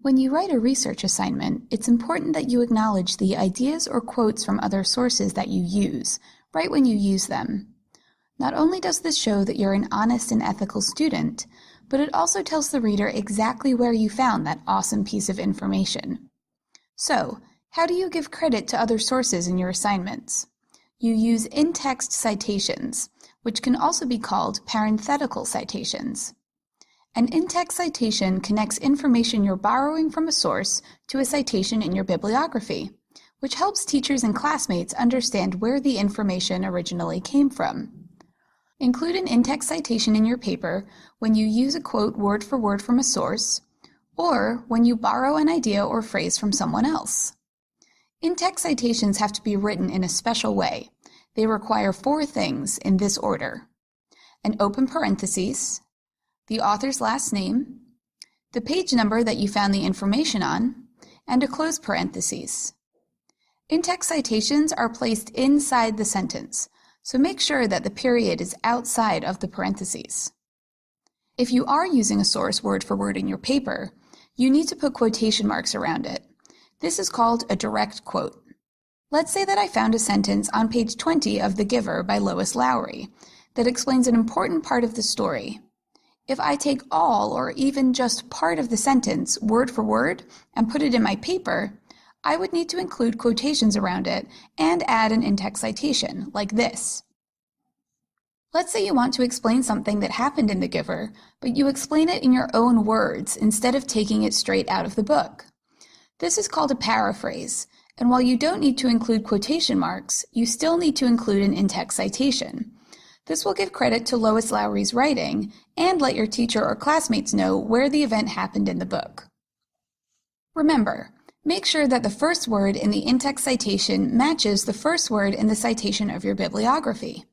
When you write a research assignment, it's important that you acknowledge the ideas or quotes from other sources that you use, right when you use them. Not only does this show that you're an honest and ethical student, but it also tells the reader exactly where you found that awesome piece of information. So, how do you give credit to other sources in your assignments? You use in-text citations, which can also be called parenthetical citations. An in-text citation connects information you're borrowing from a source to a citation in your bibliography, which helps teachers and classmates understand where the information originally came from. Include an in-text citation in your paper when you use a quote word for word from a source, or when you borrow an idea or phrase from someone else. In-text citations have to be written in a special way. They require 4 things in this order: an open parentheses, the author's last name, the page number that you found the information on, and a close parentheses. In-text citations are placed inside the sentence, so make sure that the period is outside of the parentheses. If you are using a source word for word in your paper, you need to put quotation marks around it. This is called a direct quote. Let's say that I found a sentence on page 20 of The Giver by Lois Lowry that explains an important part of the story. If I take all or even just part of the sentence word for word and put it in my paper, I would need to include quotations around it and add an in-text citation, like this. Let's say you want to explain something that happened in The Giver, but you explain it in your own words instead of taking it straight out of the book. This is called a paraphrase, and while you don't need to include quotation marks, you still need to include an in-text citation. This will give credit to Lois Lowry's writing and let your teacher or classmates know where the event happened in the book. Remember, make sure that the first word in the in-text citation matches the first word in the citation of your bibliography.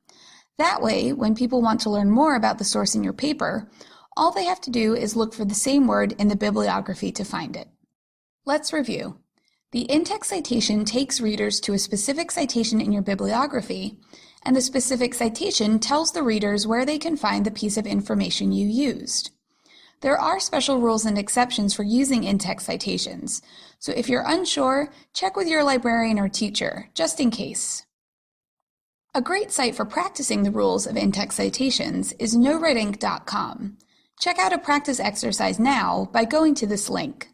That way, when people want to learn more about the source in your paper, all they have to do is look for the same word in the bibliography to find it. Let's review. The in-text citation takes readers to a specific citation in your bibliography, and the specific citation tells the readers where they can find the piece of information you used. There are special rules and exceptions for using in-text citations, so if you're unsure, check with your librarian or teacher, just in case. A great site for practicing the rules of in-text citations is NoWriting.com. Check out a practice exercise now by going to this link.